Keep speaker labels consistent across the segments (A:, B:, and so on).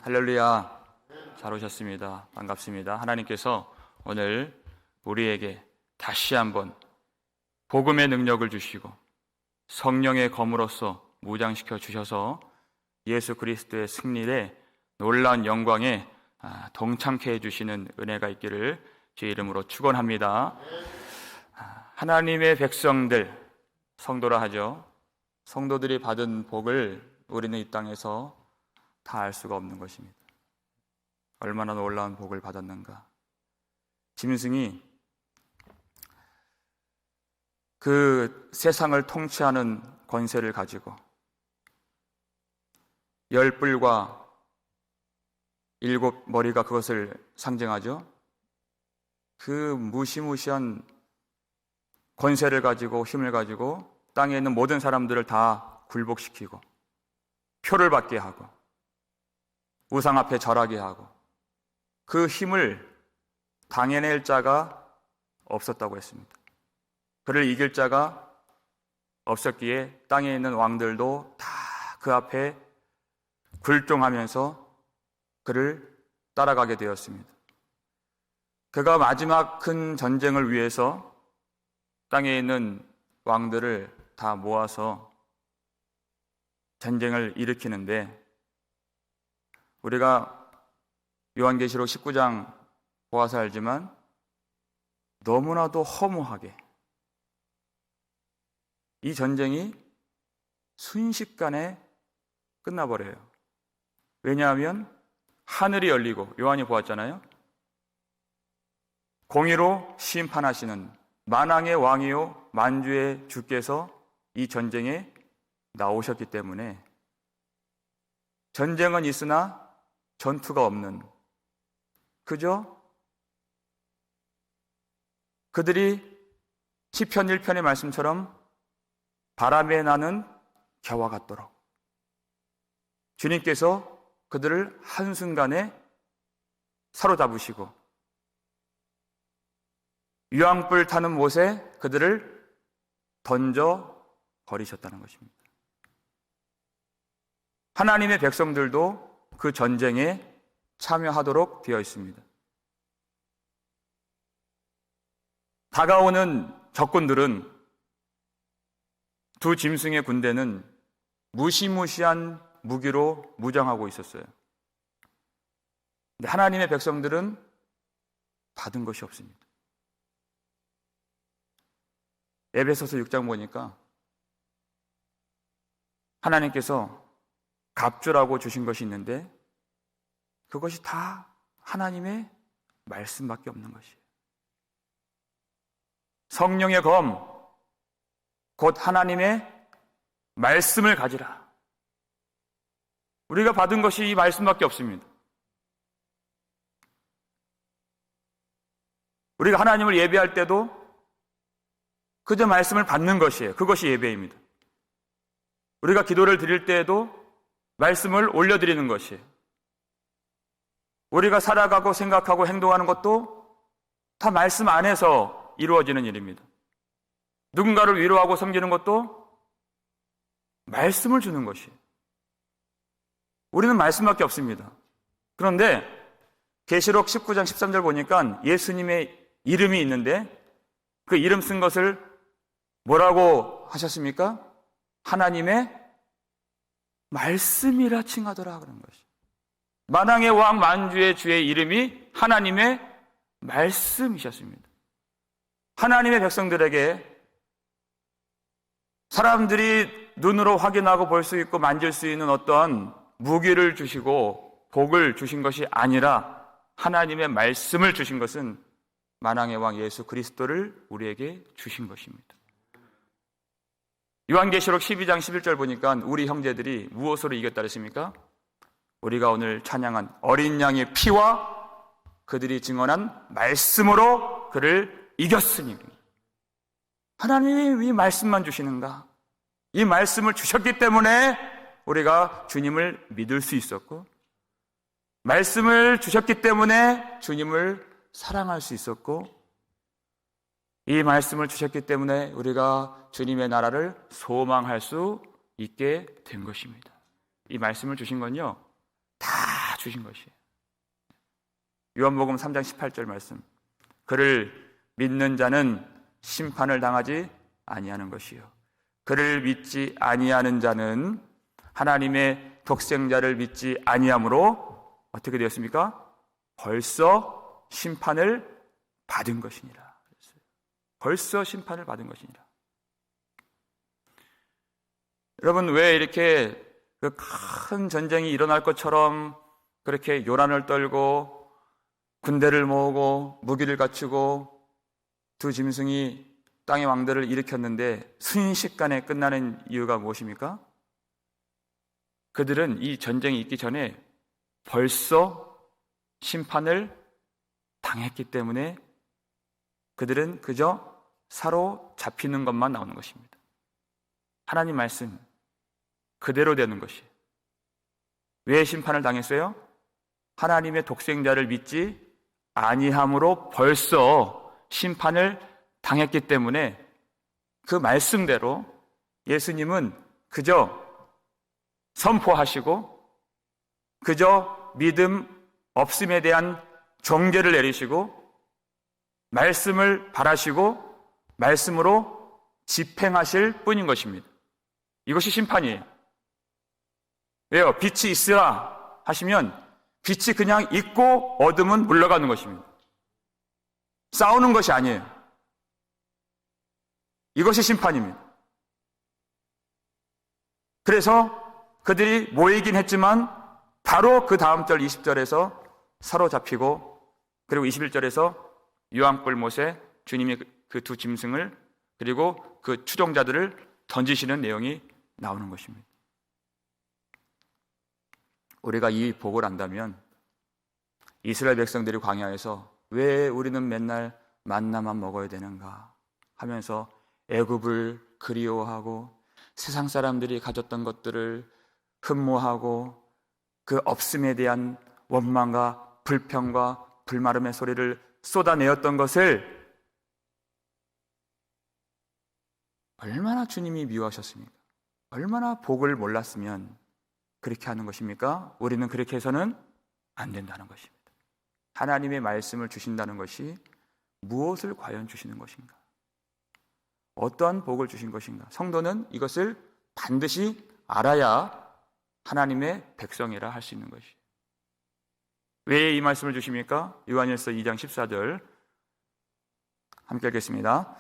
A: 할렐루야. 잘 오셨습니다. 반갑습니다. 하나님께서 오늘 우리에게 다시 한번 복음의 능력을 주시고 성령의 검으로서 무장시켜 주셔서 예수 그리스도의 승리에 놀라운 영광에 동참케 해주시는 은혜가 있기를 주의 이름으로 축원합니다. 하나님의 백성들, 성도라 하죠. 성도들이 받은 복을 우리는 이 땅에서 다 알 수가 없는 것입니다. 얼마나 놀라운 복을 받았는가. 짐승이 그 세상을 통치하는 권세를 가지고 10뿔과 7머리가 그것을 상징하죠. 그 무시무시한 권세를 가지고 힘을 가지고 땅에 있는 모든 사람들을 다 굴복시키고 표를 받게 하고 우상 앞에 절하게 하고 그 힘을 당해낼 자가 없었다고 했습니다. 그를 이길 자가 없었기에 땅에 있는 왕들도 다 그 앞에 굴종하면서 그를 따라가게 되었습니다. 그가 마지막 큰 전쟁을 위해서 땅에 있는 왕들을 다 모아서 전쟁을 일으키는데, 우리가 요한계시록 19장 보아서 알지만 너무나도 허무하게 이 전쟁이 순식간에 끝나버려요. 왜냐하면 하늘이 열리고, 요한이 보았잖아요. 공의로 심판하시는 만왕의 왕이요 만주의 주께서 이 전쟁에 나오셨기 때문에 전쟁은 있으나 전투가 없는, 그저 그들이 시편 1편의 말씀처럼 바람에 나는 겨와 같도록 주님께서 그들을 한순간에 사로잡으시고 유황불 타는 못에 그들을 던져 버리셨다는 것입니다. 하나님의 백성들도 그 전쟁에 참여하도록 되어 있습니다. 다가오는 적군들은, 두 짐승의 군대는 무시무시한 무기로 무장하고 있었어요. 근데 하나님의 백성들은 받은 것이 없습니다. 에베소서 6장 보니까 하나님께서 갑주라고 주신 것이 있는데 그것이 다 하나님의 말씀밖에 없는 것이에요. 성령의 검, 곧 하나님의 말씀을 가지라. 우리가 받은 것이 이 말씀밖에 없습니다. 우리가 하나님을 예배할 때도 그저 말씀을 받는 것이에요. 그것이 예배입니다. 우리가 기도를 드릴 때에도 말씀을 올려드리는 것이에요. 우리가 살아가고 생각하고 행동하는 것도 다 말씀 안에서 이루어지는 일입니다. 누군가를 위로하고 섬기는 것도 말씀을 주는 것이에요. 우리는 말씀밖에 없습니다. 그런데 계시록 19장 13절 보니까 예수님의 이름이 있는데 그 이름 쓴 것을 뭐라고 하셨습니까? 하나님의 말씀이라 칭하더라 그런 것이. 만왕의 왕 만주의 주의 이름이 하나님의 말씀이셨습니다. 하나님의 백성들에게 사람들이 눈으로 확인하고 볼 수 있고 만질 수 있는 어떤 무기를 주시고 복을 주신 것이 아니라 하나님의 말씀을 주신 것은 만왕의 왕 예수 그리스도를 우리에게 주신 것입니다. 요한계시록 12장 11절 보니까 우리 형제들이 무엇으로 이겼다 그랬습니까? 우리가 오늘 찬양한 어린 양의 피와 그들이 증언한 말씀으로 그를 이겼으니. 하나님이 이 말씀만 주시는가? 이 말씀을 주셨기 때문에 우리가 주님을 믿을 수 있었고, 말씀을 주셨기 때문에 주님을 사랑할 수 있었고, 이 말씀을 주셨기 때문에 우리가 주님의 나라를 소망할 수 있게 된 것입니다. 이 말씀을 주신 건요, 다 주신 것이에요. 요한복음 3장 18절 말씀. 그를 믿는 자는 심판을 당하지 아니하는 것이요, 그를 믿지 아니하는 자는 하나님의 독생자를 믿지 아니함으로 어떻게 되었습니까? 벌써 심판을 받은 것이니라. 벌써 심판을 받은 것이니라. 여러분, 왜 이렇게 그 큰 전쟁이 일어날 것처럼 그렇게 요란을 떨고 군대를 모으고 무기를 갖추고 두 짐승이 땅의 왕들을 일으켰는데 순식간에 끝나는 이유가 무엇입니까? 그들은 이 전쟁이 있기 전에 벌써 심판을 당했기 때문에 그들은 그저 사로잡히는 것만 나오는 것입니다. 하나님 말씀 그대로 되는 것이에요. 왜 심판을 당했어요? 하나님의 독생자를 믿지 아니함으로 벌써 심판을 당했기 때문에 그 말씀대로 예수님은 그저 선포하시고 그저 믿음 없음에 대한 종결을 내리시고 말씀을 바라시고 말씀으로 집행하실 뿐인 것입니다. 이것이 심판이에요. 왜요? 빛이 있으라 하시면 빛이 그냥 있고 어둠은 물러가는 것입니다. 싸우는 것이 아니에요. 이것이 심판입니다. 그래서 그들이 모이긴 했지만 바로 그 다음 절 20절에서 사로잡히고, 그리고 21절에서 유황불못에 주님이 그 두 짐승을 그리고 그 추종자들을 던지시는 내용이 나오는 것입니다. 우리가 이 복을 안다면 이스라엘 백성들이 광야에서 왜 우리는 맨날 만나만 먹어야 되는가 하면서 애굽을 그리워하고 세상 사람들이 가졌던 것들을 흠모하고 그 없음에 대한 원망과 불평과 불마름의 소리를 쏟아내었던 것을 얼마나 주님이 미워하셨습니까? 얼마나 복을 몰랐으면 그렇게 하는 것입니까? 우리는 그렇게 해서는 안 된다는 것입니다. 하나님의 말씀을 주신다는 것이 무엇을 과연 주시는 것인가? 어떠한 복을 주신 것인가? 성도는 이것을 반드시 알아야 하나님의 백성이라 할 수 있는 것이에요. 왜 이 말씀을 주십니까? 요한일서 2장 14절 함께 읽겠습니다.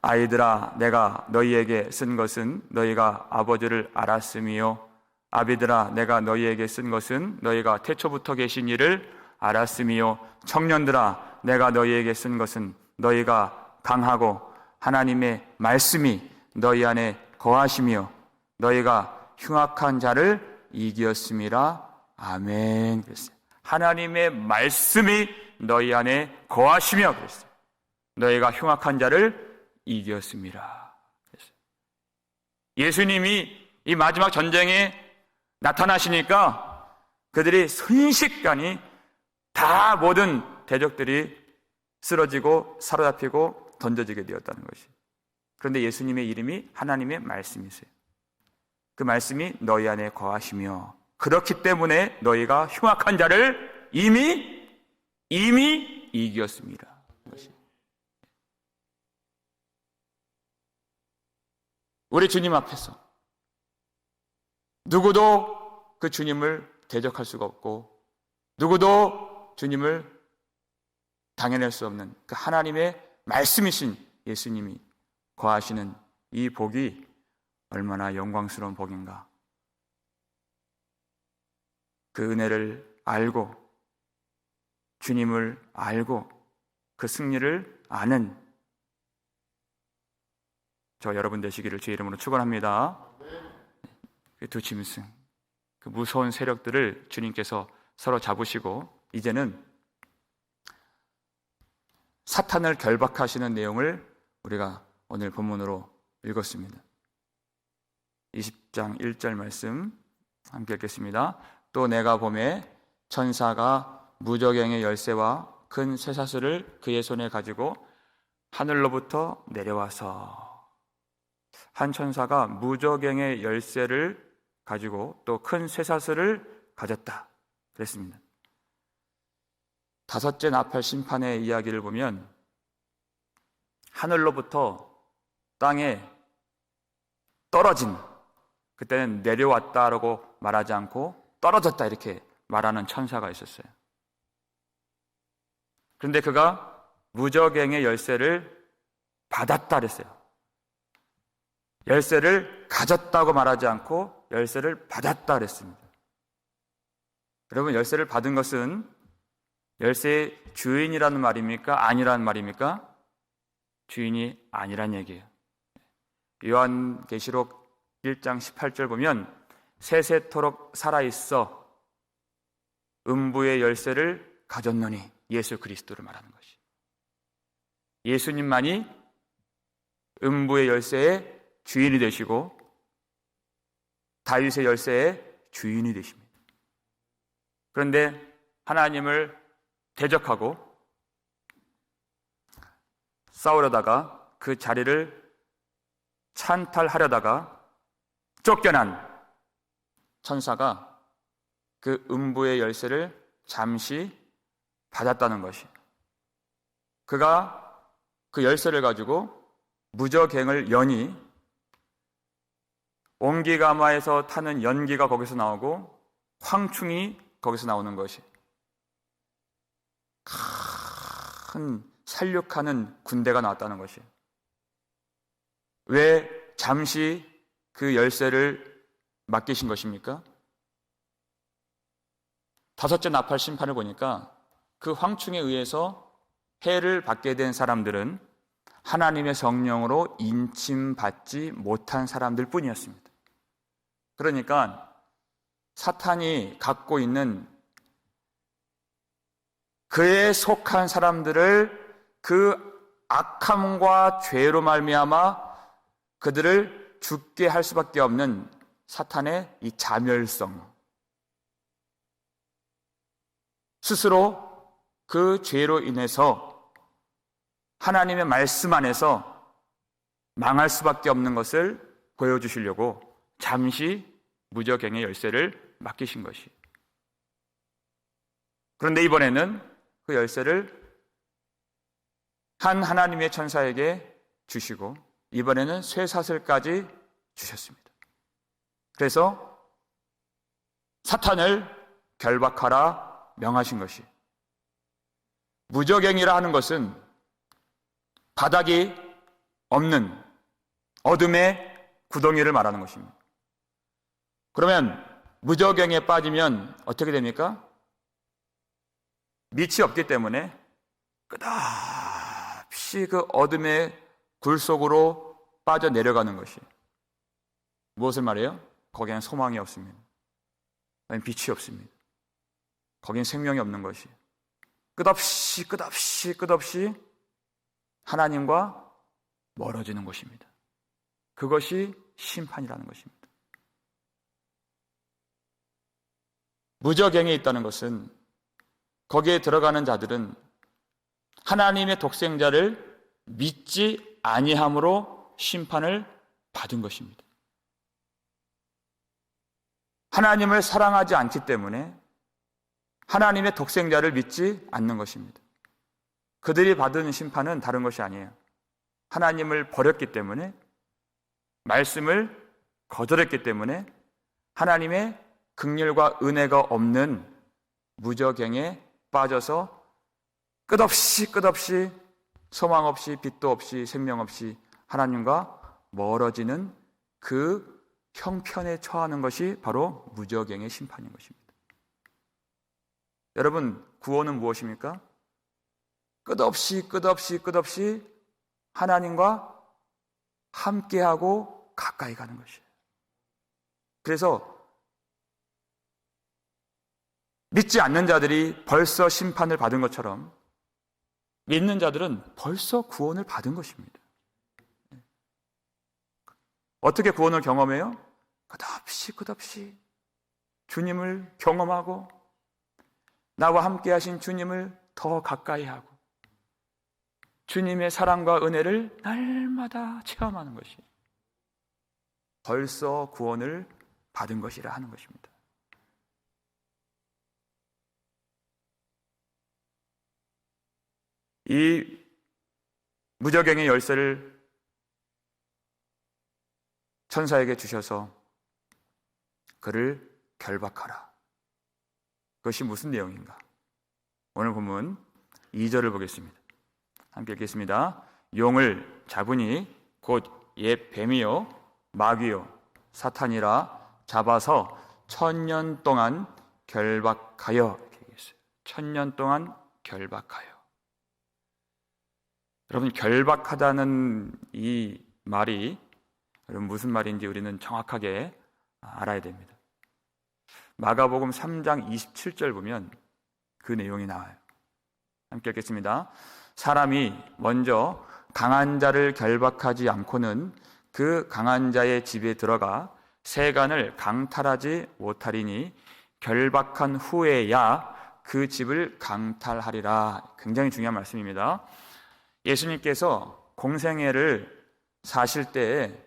A: 아이들아, 내가 너희에게 쓴 것은 너희가 아버지를 알았음이요, 아비들아, 내가 너희에게 쓴 것은 너희가 태초부터 계신 이를 알았음이요, 청년들아, 내가 너희에게 쓴 것은 너희가 강하고 하나님의 말씀이 너희 안에 거하시며 너희가 흉악한 자를 이기었음이라. 아멘. 그랬어요. 하나님의 말씀이 너희 안에 거하시며 그랬어요. 너희가 흉악한 자를 이기었습니다. 그랬어요. 예수님이 이 마지막 전쟁에 나타나시니까 그들이 순식간에 다 모든 대적들이 쓰러지고 사로잡히고 던져지게 되었다는 것이. 그런데 예수님의 이름이 하나님의 말씀이세요. 그 말씀이 너희 안에 거하시며 그렇기 때문에 너희가 흉악한 자를 이미 이기었습니다. 우리 주님 앞에서 누구도 그 주님을 대적할 수가 없고 누구도 주님을 당해낼 수 없는 그 하나님의 말씀이신 예수님이 거하시는 이 복이 얼마나 영광스러운 복인가. 그 은혜를 알고 주님을 알고 그 승리를 아는 저 여러분 되시기를 주의 이름으로 축원합니다. 그 두 짐승, 그 무서운 세력들을 주님께서 서로 잡으시고 이제는 사탄을 결박하시는 내용을 우리가 오늘 본문으로 읽었습니다. 20장 1절 말씀 함께 읽겠습니다. 또 내가 보매 천사가 무저갱의 열쇠와 큰 쇠사슬을 그의 손에 가지고 하늘로부터 내려와서, 한 천사가 무저갱의 열쇠를 가지고 또 큰 쇠사슬을 가졌다 그랬습니다. 다섯째 나팔 심판의 이야기를 보면 하늘로부터 땅에 떨어진, 그때는 내려왔다라고 말하지 않고 떨어졌다 이렇게 말하는 천사가 있었어요. 그런데 그가 무저갱의 열쇠를 받았다 그랬어요. 열쇠를 가졌다고 말하지 않고 열쇠를 받았다 그랬습니다. 여러분, 열쇠를 받은 것은 열쇠의 주인이라는 말입니까? 아니라는 말입니까? 주인이 아니란 얘기예요. 요한계시록 1장 18절 보면 세세토록 살아있어 음부의 열쇠를 가졌노니 예수 그리스도를 말하는 것이, 예수님만이 음부의 열쇠의 주인이 되시고 다윗의 열쇠의 주인이 되십니다. 그런데 하나님을 대적하고 싸우려다가 그 자리를 찬탈하려다가 쫓겨난 천사가 그 음부의 열쇠를 잠시 받았다는 것이, 그가 그 열쇠를 가지고 무저갱을 여니 옹기가마에서 타는 연기가 거기서 나오고 황충이 거기서 나오는 것이, 큰 살육하는 군대가 나왔다는 것이. 왜 잠시 그 열쇠를 맡기신 것입니까? 다섯째 나팔 심판을 보니까 그 황충에 의해서 해를 받게 된 사람들은 하나님의 성령으로 인침받지 못한 사람들 뿐이었습니다. 그러니까 사탄이 갖고 있는 그에 속한 사람들을 그 악함과 죄로 말미암아 그들을 죽게 할 수밖에 없는 사탄의 이 자멸성, 스스로 그 죄로 인해서 하나님의 말씀 안에서 망할 수밖에 없는 것을 보여주시려고 잠시 무저갱의 열쇠를 맡기신 것이. 그런데 이번에는 그 열쇠를 한 하나님의 천사에게 주시고 이번에는 쇠사슬까지 주셨습니다. 그래서 사탄을 결박하라 명하신 것이, 무저갱이라 하는 것은 바닥이 없는 어둠의 구덩이를 말하는 것입니다. 그러면 무저갱에 빠지면 어떻게 됩니까? 밑이 없기 때문에 끝없이 그 어둠의 굴 속으로 빠져 내려가는 것이. 무엇을 말해요? 거기에는 소망이 없습니다. 거기는 빛이 없습니다. 거기는 생명이 없는 것이. 끝없이 하나님과 멀어지는 것입니다. 그것이 심판이라는 것입니다. 무저갱에 있다는 것은 거기에 들어가는 자들은 하나님의 독생자를 믿지 아니함으로 심판을 받은 것입니다. 하나님을 사랑하지 않기 때문에 하나님의 독생자를 믿지 않는 것입니다. 그들이 받은 심판은 다른 것이 아니에요. 하나님을 버렸기 때문에, 말씀을 거절했기 때문에 하나님의 긍휼과 은혜가 없는 무저갱에 빠져서 끝없이 소망 없이 빛도 없이 생명 없이 하나님과 멀어지는 그 형편에 처하는 것이 바로 무저갱의 심판인 것입니다. 여러분, 구원은 무엇입니까? 끝없이 하나님과 함께하고 가까이 가는 것이에요. 그래서 믿지 않는 자들이 벌써 심판을 받은 것처럼 믿는 자들은 벌써 구원을 받은 것입니다. 어떻게 구원을 경험해요? 끝없이 주님을 경험하고 나와 함께 하신 주님을 더 가까이 하고 주님의 사랑과 은혜를 날마다 체험하는 것이 벌써 구원을 받은 것이라 하는 것입니다. 이 무저갱의 열쇠를 천사에게 주셔서 그를 결박하라. 그것이 무슨 내용인가? 오늘 본문 2절을 보겠습니다. 함께 읽겠습니다. 용을 잡으니 곧 옛 뱀이요 마귀요 사탄이라 잡아서 1000년 동안 결박하여, 이렇게 얘기했어요. 1000년 동안 결박하여. 여러분, 결박하다는 이 말이 여러분 무슨 말인지 우리는 정확하게 알아야 됩니다. 마가복음 3장 27절 보면 그 내용이 나와요. 함께 읽겠습니다. 사람이 먼저 강한 자를 결박하지 않고는 그 강한 자의 집에 들어가 세간을 강탈하지 못하리니 결박한 후에야 그 집을 강탈하리라. 굉장히 중요한 말씀입니다. 예수님께서 공생애를 사실 때에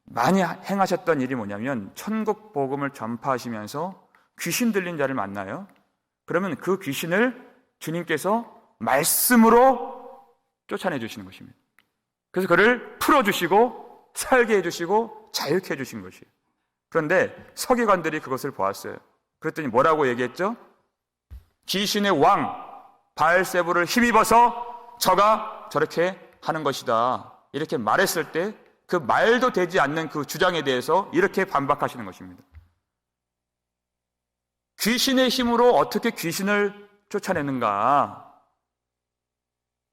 A: 많이 행하셨던 일이 뭐냐면 천국 복음을 전파하시면서 귀신 들린 자를 만나요. 그러면 그 귀신을 주님께서 말씀으로 쫓아내 주시는 것입니다. 그래서 그를 풀어주시고 살게 해주시고 자유케 해주신 것이에요. 그런데 서기관들이 그것을 보았어요. 그랬더니 뭐라고 얘기했죠? 귀신의 왕 바알세불을 힘입어서 저가 저렇게 하는 것이다, 이렇게 말했을 때 그 말도 되지 않는 그 주장에 대해서 이렇게 반박하시는 것입니다. 귀신의 힘으로 어떻게 귀신을 쫓아내는가?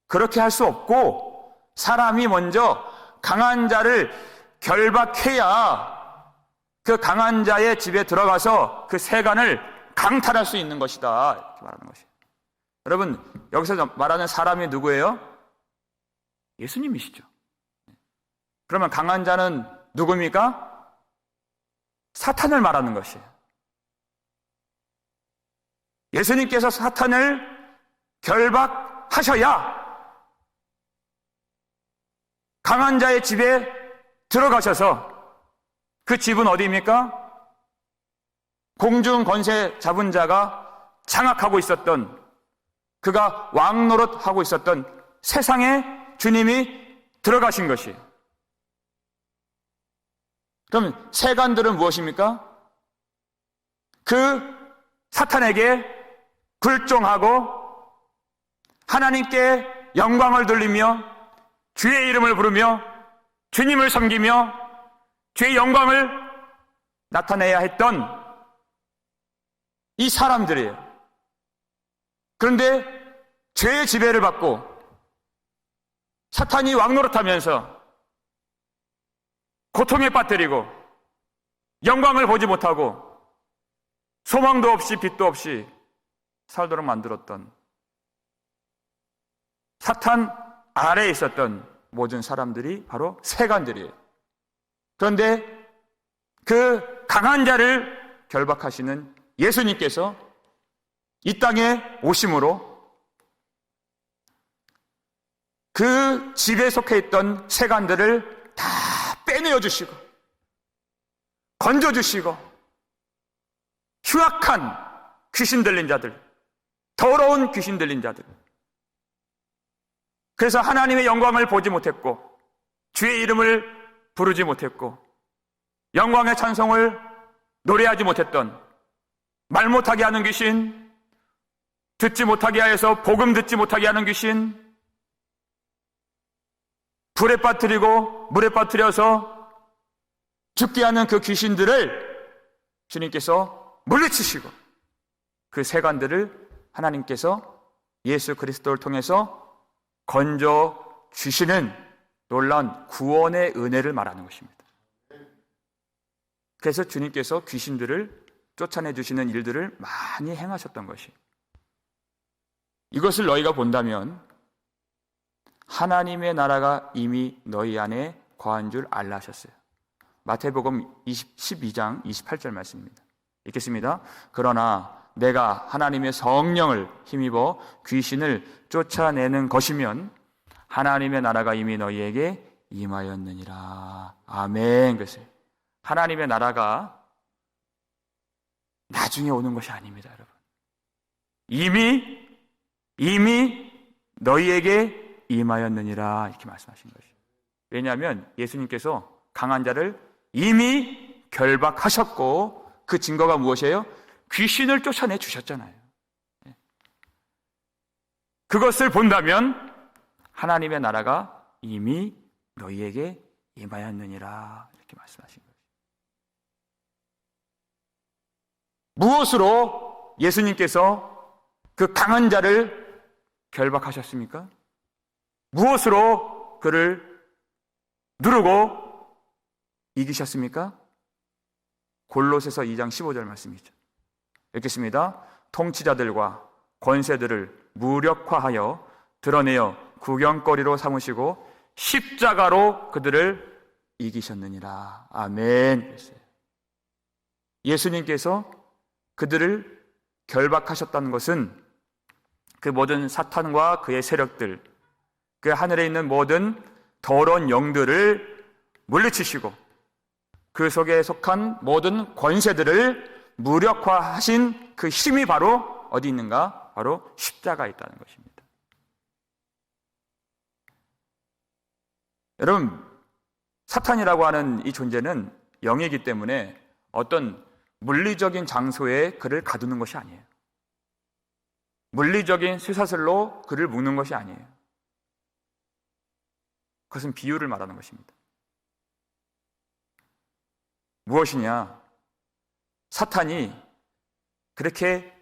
A: 그렇게 할 수 없고 사람이 먼저 강한 자를 결박해야 그 강한 자의 집에 들어가서 그 세간을 강탈할 수 있는 것이다, 이렇게 말하는 것이에요. 여러분, 여기서 말하는 사람이 누구예요? 예수님이시죠. 그러면 강한 자는 누굽니까? 사탄을 말하는 것이에요. 예수님께서 사탄을 결박하셔야 강한 자의 집에 들어가셔서, 그 집은 어디입니까? 공중 권세 잡은 자가 장악하고 있었던, 그가 왕노릇하고 있었던 세상에 주님이 들어가신 것이에요. 그러면 세간들은 무엇입니까? 그 사탄에게 불종하고 하나님께 영광을 돌리며 주의 이름을 부르며 주님을 섬기며 주의 영광을 나타내야 했던 이 사람들이에요. 그런데 죄의 지배를 받고 사탄이 왕노릇하면서 고통에 빠뜨리고 영광을 보지 못하고 소망도 없이 빛도 없이 살도록 만들었던, 사탄 아래에 있었던 모든 사람들이 바로 세간들이에요. 그런데 그 강한 자를 결박하시는 예수님께서 이 땅에 오심으로 그 집에 속해 있던 세간들을 다 빼내어 주시고 건져 주시고 흉악한 귀신 들린 자들, 더러운 귀신 들린 자들, 그래서 하나님의 영광을 보지 못했고 주의 이름을 부르지 못했고 영광의 찬송을 노래하지 못했던, 말 못하게 하는 귀신, 듣지 못하게 하여서 복음 듣지 못하게 하는 귀신, 불에 빠뜨리고 물에 빠뜨려서 죽게 하는 그 귀신들을 주님께서 물리치시고 그 세간들을 하나님께서 예수 그리스도를 통해서 건져 주시는 놀라운 구원의 은혜를 말하는 것입니다. 그래서 주님께서 귀신들을 쫓아내 주시는 일들을 많이 행하셨던 것이, 이것을 너희가 본다면 하나님의 나라가 이미 너희 안에 거한 줄 알라 하셨어요. 마태복음 12장 28절 말씀입니다. 읽겠습니다. 그러나 내가 하나님의 성령을 힘입어 귀신을 쫓아내는 것이면 하나님의 나라가 이미 너희에게 임하였느니라. 아멘. 그래서 하나님의 나라가 나중에 오는 것이 아닙니다, 여러분. 이미 너희에게 임하였느니라 이렇게 말씀하신 것이에요. 왜냐하면 예수님께서 강한 자를 이미 결박하셨고 그 증거가 무엇이에요? 귀신을 쫓아내 주셨잖아요. 그것을 본다면 하나님의 나라가 이미 너희에게 임하였느니라 이렇게 말씀하신 거예요. 무엇으로 예수님께서 그 강한 자를 결박하셨습니까? 무엇으로 그를 누르고 이기셨습니까? 골로새서 2장 15절 말씀이죠. 읽겠습니다. 통치자들과 권세들을 무력화하여 드러내어 구경거리로 삼으시고 십자가로 그들을 이기셨느니라. 아멘. 예수님께서 그들을 결박하셨다는 것은 그 모든 사탄과 그의 세력들, 그 하늘에 있는 모든 더러운 영들을 물리치시고 그 속에 속한 모든 권세들을 무력화하신 그 힘이 바로 어디 있는가? 바로 십자가에 있다는 것입니다. 여러분, 사탄이라고 하는 이 존재는 영이기 때문에 어떤 물리적인 장소에 그를 가두는 것이 아니에요. 물리적인 쇠사슬로 그를 묶는 것이 아니에요. 그것은 비유를 말하는 것입니다. 무엇이냐? 사탄이 그렇게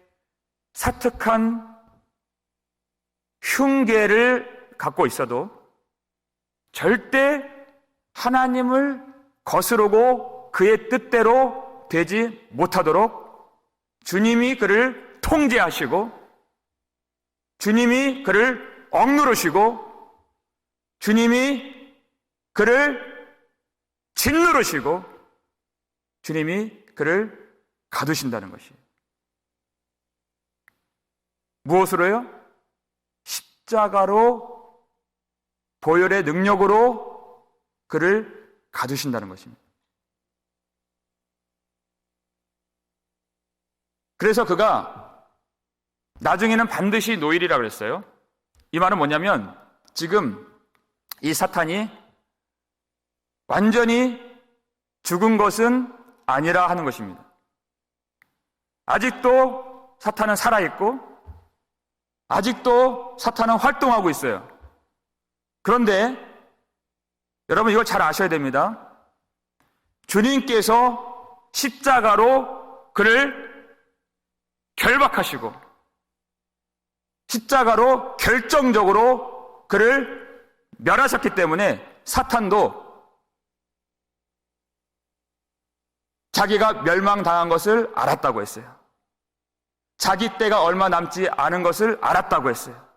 A: 사특한 흉계를 갖고 있어도 절대 하나님을 거스르고 그의 뜻대로 되지 못하도록 주님이 그를 통제하시고 주님이 그를 억누르시고 주님이 그를 짓누르시고 주님이 그를 가두신다는 것이에요. 무엇으로요? 십자가로 보혈의 능력으로 그를 가두신다는 것입니다. 그래서 그가 나중에는 반드시 노일이라 그랬어요. 이 말은 뭐냐면 지금 이 사탄이 완전히 죽은 것은 아니라 하는 것입니다. 아직도 사탄은 살아있고 아직도 사탄은 활동하고 있어요. 그런데 여러분 이걸 잘 아셔야 됩니다. 주님께서 십자가로 그를 결박하시고 십자가로 결정적으로 그를 멸하셨기 때문에 사탄도 자기가 멸망당한 것을 알았다고 했어요. 자기 때가 얼마 남지 않은 것을 알았다고 했어요.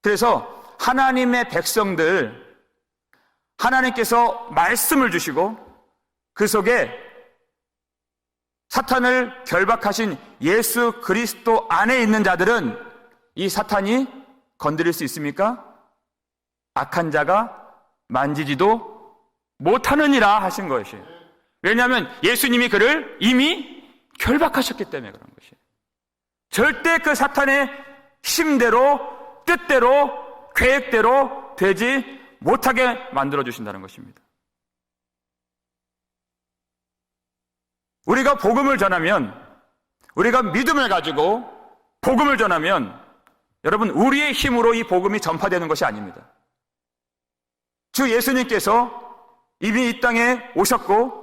A: 그래서 하나님의 백성들, 하나님께서 말씀을 주시고 그 속에 사탄을 결박하신 예수 그리스도 안에 있는 자들은 이 사탄이 건드릴 수 있습니까? 악한 자가 만지지도 못하느니라 하신 것이에요. 왜냐하면 예수님이 그를 이미 결박하셨기 때문에 그런 것이에요. 절대 그 사탄의 힘대로, 뜻대로, 계획대로 되지 못하게 만들어주신다는 것입니다. 우리가 복음을 전하면, 우리가 믿음을 가지고 복음을 전하면 여러분 우리의 힘으로 이 복음이 전파되는 것이 아닙니다. 주 예수님께서 이미 이 땅에 오셨고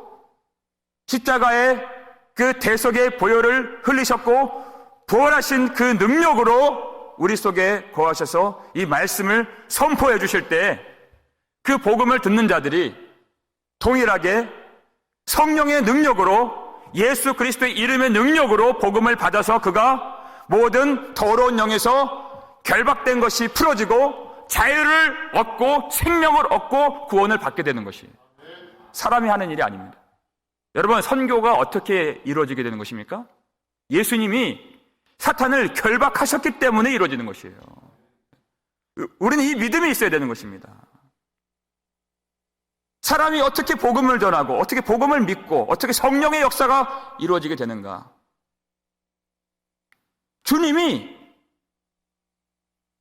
A: 십자가에 그 대속의 보혈을 흘리셨고 부활하신 그 능력으로 우리 속에 거하셔서 이 말씀을 선포해 주실 때 그 복음을 듣는 자들이 동일하게 성령의 능력으로 예수 그리스도의 이름의 능력으로 복음을 받아서 그가 모든 더러운 영에서 결박된 것이 풀어지고 자유를 얻고 생명을 얻고 구원을 받게 되는 것이에요. 사람이 하는 일이 아닙니다. 여러분, 선교가 어떻게 이루어지게 되는 것입니까? 예수님이 사탄을 결박하셨기 때문에 이루어지는 것이에요. 우리는 이 믿음이 있어야 되는 것입니다. 사람이 어떻게 복음을 전하고 어떻게 복음을 믿고 어떻게 성령의 역사가 이루어지게 되는가? 주님이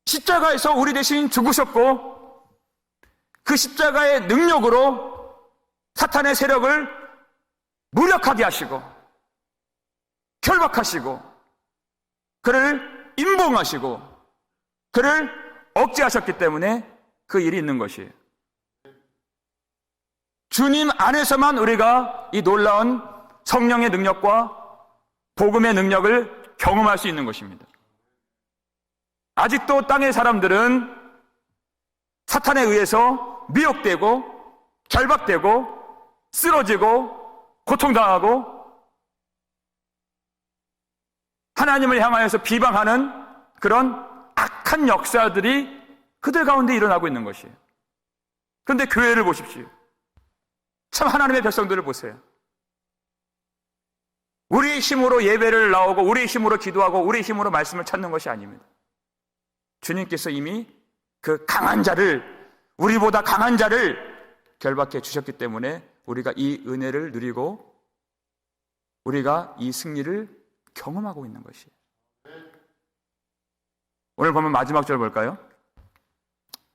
A: 십자가에서 우리 대신 죽으셨고 그 십자가의 능력으로 사탄의 세력을 무력하게 하시고 결박하시고 그를 임봉하시고 그를 억제하셨기 때문에 그 일이 있는 것이에요. 주님 안에서만 우리가 이 놀라운 성령의 능력과 복음의 능력을 경험할 수 있는 것입니다. 아직도 땅의 사람들은 사탄에 의해서 미혹되고 결박되고 쓰러지고 고통당하고 하나님을 향하여서 비방하는 그런 악한 역사들이 그들 가운데 일어나고 있는 것이에요. 그런데 교회를 보십시오. 참 하나님의 백성들을 보세요. 우리의 힘으로 예배를 나오고 우리의 힘으로 기도하고 우리의 힘으로 말씀을 찾는 것이 아닙니다. 주님께서 이미 그 강한 자를, 우리보다 강한 자를 결박해 주셨기 때문에 우리가 이 은혜를 누리고 우리가 이 승리를 경험하고 있는 것이에요. 오늘 보면 마지막 절 볼까요?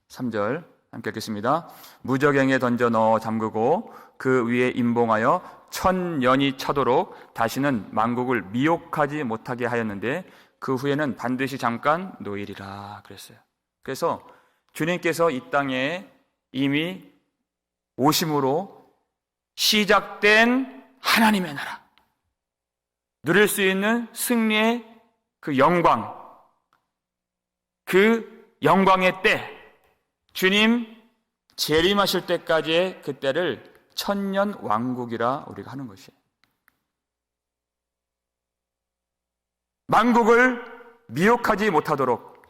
A: 3절 함께 읽겠습니다. 무저갱에 던져 넣어 잠그고 그 위에 임봉하여 1000년이 차도록 다시는 만국을 미혹하지 못하게 하였는데 그 후에는 반드시 잠깐 노일이라 그랬어요. 그래서 주님께서 이 땅에 이미 오심으로 시작된 하나님의 나라, 누릴 수 있는 승리의 그 영광, 그 영광의 때, 주님 재림하실 때까지의 그 때를 천년 왕국이라 우리가 하는 것이에요. 만국을 미혹하지 못하도록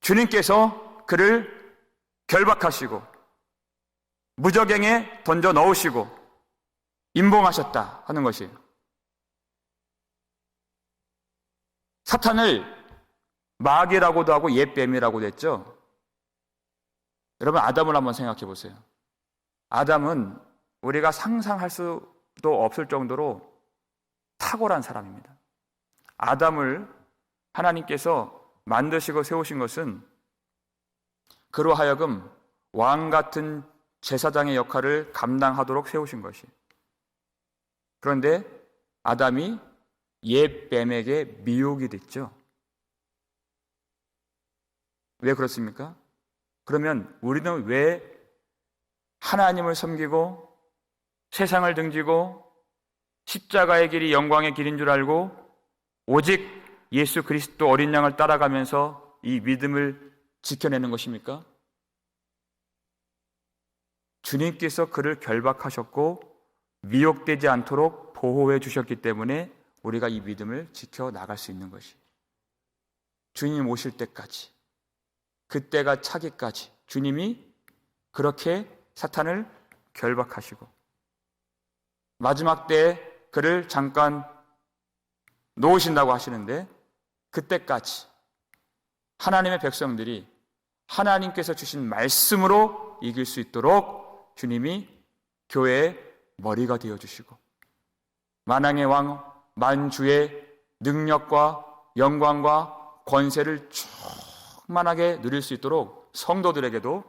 A: 주님께서 그를 결박하시고 무저갱에 던져 넣으시고 임봉하셨다 하는 것이에요. 사탄을 마귀라고도 하고 옛뱀이라고도 했죠. 여러분 아담을 한번 생각해 보세요. 아담은 우리가 상상할 수도 없을 정도로 탁월한 사람입니다. 아담을 하나님께서 만드시고 세우신 것은 그로 하여금 왕 같은 제사장의 역할을 감당하도록 세우신 것이에요. 그런데 아담이 옛뱀에게 미혹이 됐죠. 왜 그렇습니까? 그러면 우리는 왜 하나님을 섬기고 세상을 등지고 십자가의 길이 영광의 길인 줄 알고 오직 예수 그리스도 어린 양을 따라가면서 이 믿음을 지켜내는 것입니까? 주님께서 그를 결박하셨고 미혹되지 않도록 보호해 주셨기 때문에 우리가 이 믿음을 지켜나갈 수 있는 것이, 주님 오실 때까지, 그때가 차기까지 주님이 그렇게 사탄을 결박하시고 마지막 때에 그를 잠깐 놓으신다고 하시는데 그때까지 하나님의 백성들이 하나님께서 주신 말씀으로 이길 수 있도록 주님이 교회의 머리가 되어주시고 만왕의 왕 만주의 능력과 영광과 권세를 충만하게 누릴 수 있도록 성도들에게도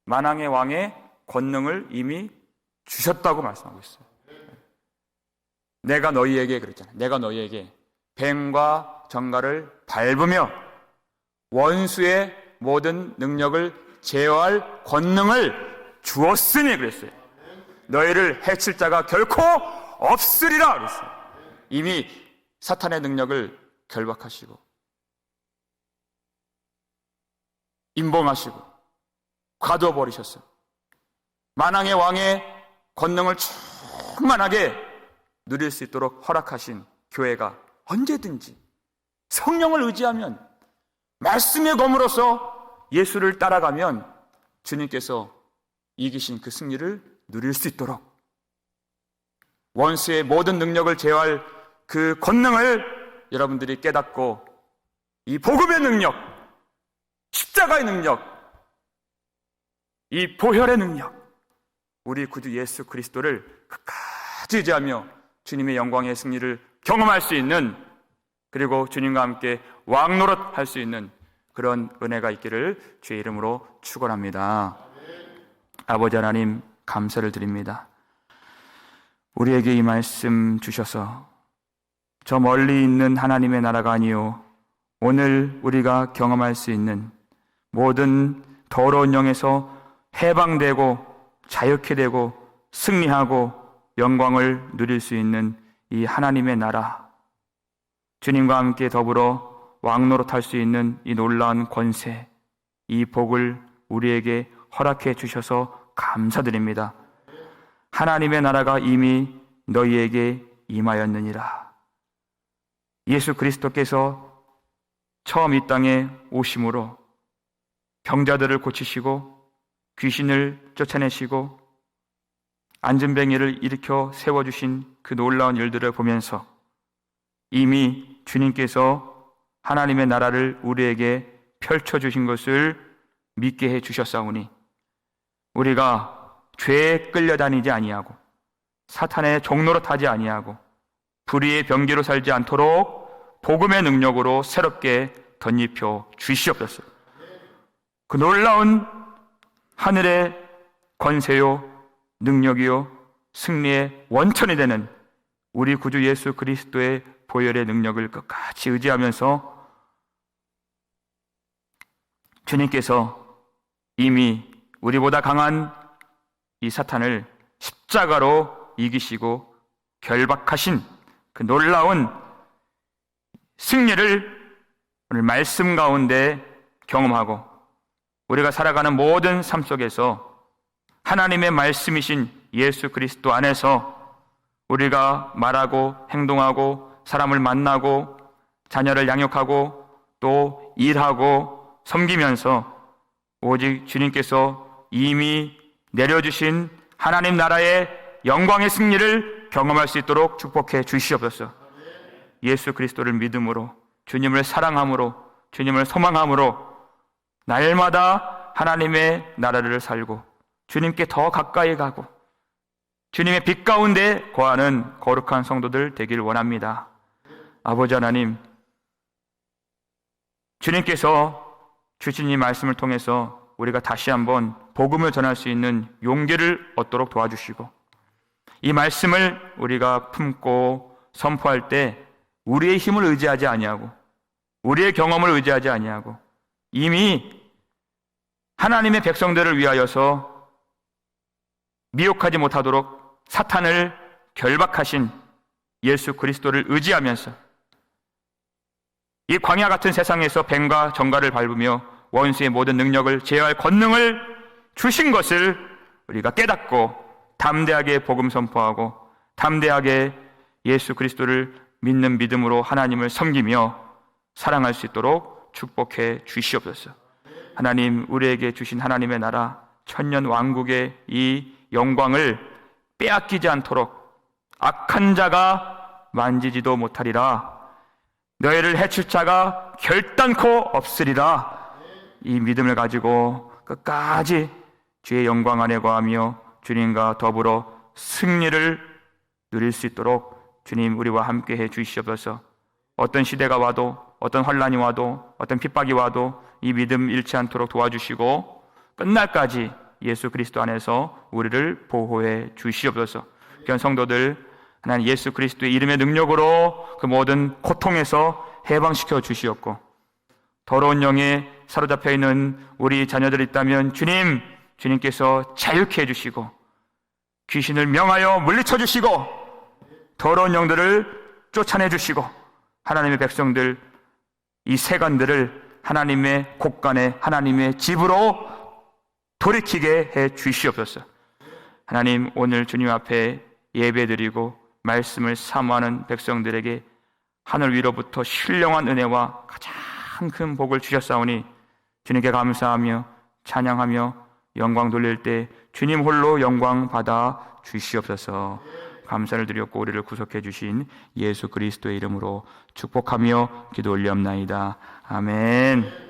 A: 만왕의 왕의 권능을 이미 주셨다고 말씀하고 있어요. 내가 너희에게 그랬잖아요. 내가 너희에게 뱀과 정갈을 밟으며 원수의 모든 능력을 제어할 권능을 주었으니 그랬어요. 너희를 해칠 자가 결코 없으리라 그랬어요. 이미 사탄의 능력을 결박하시고 임봉하시고 가둬버리셨어요. 만왕의 왕의 권능을 충만하게 누릴 수 있도록 허락하신 교회가 언제든지 성령을 의지하면 말씀의 검으로서 예수를 따라가면 주님께서 이기신 그 승리를 누릴 수 있도록 원수의 모든 능력을 제어할 그 권능을 여러분들이 깨닫고 이 복음의 능력, 십자가의 능력, 이 보혈의 능력, 우리 구주 예수 그리스도를 끝까지 의지하며 주님의 영광의 승리를 경험할 수 있는, 그리고 주님과 함께 왕노릇 할 수 있는 그런 은혜가 있기를 주의 이름으로 축원합니다. 아버지 하나님, 감사를 드립니다. 우리에게 이 말씀 주셔서 저 멀리 있는 하나님의 나라가 아니요 오늘 우리가 경험할 수 있는 모든 더러운 영에서 해방되고 자유케 되고 승리하고 영광을 누릴 수 있는 이 하나님의 나라, 주님과 함께 더불어 왕노릇할 수 있는 이 놀라운 권세, 이 복을 우리에게 허락해 주셔서 감사드립니다. 하나님의 나라가 이미 너희에게 임하였느니라. 예수 그리스도께서 처음 이 땅에 오심으로 병자들을 고치시고 귀신을 쫓아내시고 안전뱅이를 일으켜 세워주신 그 놀라운 일들을 보면서 이미 주님께서 하나님의 나라를 우리에게 펼쳐주신 것을 믿게 해주셨사오니 우리가 죄에 끌려다니지 아니하고 사탄의 종노릇하지 아니하고 불의의 병기로 살지 않도록 복음의 능력으로 새롭게 덧입혀 주시옵소서. 그 놀라운 하늘의 권세요 능력이요 승리의 원천이 되는 우리 구주 예수 그리스도의 보혈의 능력을 끝까지 의지하면서 주님께서 이미 우리보다 강한 이 사탄을 십자가로 이기시고 결박하신 그 놀라운 승리를 오늘 말씀 가운데 경험하고 우리가 살아가는 모든 삶 속에서 하나님의 말씀이신 예수 그리스도 안에서 우리가 말하고 행동하고 사람을 만나고 자녀를 양육하고 또 일하고 섬기면서 오직 주님께서 이미 내려주신 하나님 나라의 영광의 승리를 경험할 수 있도록 축복해 주시옵소서. 예수 그리스도를 믿음으로 주님을 사랑함으로 주님을 소망함으로 날마다 하나님의 나라를 살고 주님께 더 가까이 가고 주님의 빛 가운데 거하는 거룩한 성도들 되길 원합니다. 아버지 하나님, 주님께서 주신 이 말씀을 통해서 우리가 다시 한번 복음을 전할 수 있는 용기를 얻도록 도와주시고 이 말씀을 우리가 품고 선포할 때 우리의 힘을 의지하지 아니하고 우리의 경험을 의지하지 아니하고 이미 하나님의 백성들을 위하여서 미혹하지 못하도록 사탄을 결박하신 예수 그리스도를 의지하면서 이 광야 같은 세상에서 뱀과 정갈을 밟으며 원수의 모든 능력을 제어할 권능을 주신 것을 우리가 깨닫고 담대하게 복음 선포하고 담대하게 예수 그리스도를 믿는 믿음으로 하나님을 섬기며 사랑할 수 있도록 축복해 주시옵소서. 하나님, 우리에게 주신 하나님의 나라 천년 왕국의 이 영광을 빼앗기지 않도록 악한 자가 만지지도 못하리라. 너희를 해칠 자가 결단코 없으리라. 이 믿음을 가지고 끝까지 주의 영광 안에 거하며 주님과 더불어 승리를 누릴 수 있도록 주님 우리와 함께 해 주시옵소서. 어떤 시대가 와도 어떤 환난이 와도 어떤 핍박이 와도 이 믿음 잃지 않도록 도와주시고 끝날까지 예수 그리스도 안에서 우리를 보호해 주시옵소서. 귀한 성도들, 하나님 예수 그리스도의 이름의 능력으로 그 모든 고통에서 해방시켜 주시옵고 더러운 영에 사로잡혀 있는 우리 자녀들이 있다면 주님께서 자유케 해주시고 귀신을 명하여 물리쳐 주시고 더러운 영들을 쫓아내 주시고 하나님의 백성들 이 세간들을 하나님의 곳간에 하나님의 집으로 돌이키게 해 주시옵소서. 하나님, 오늘 주님 앞에 예배드리고 말씀을 사모하는 백성들에게 하늘 위로부터 신령한 은혜와 가장 큰 복을 주셨사오니 주님께 감사하며 찬양하며 영광 돌릴 때 주님 홀로 영광 받아 주시옵소서. 감사를 드렸고 우리를 구속해 주신 예수 그리스도의 이름으로 축복하며 기도 올리옵나이다. 아멘.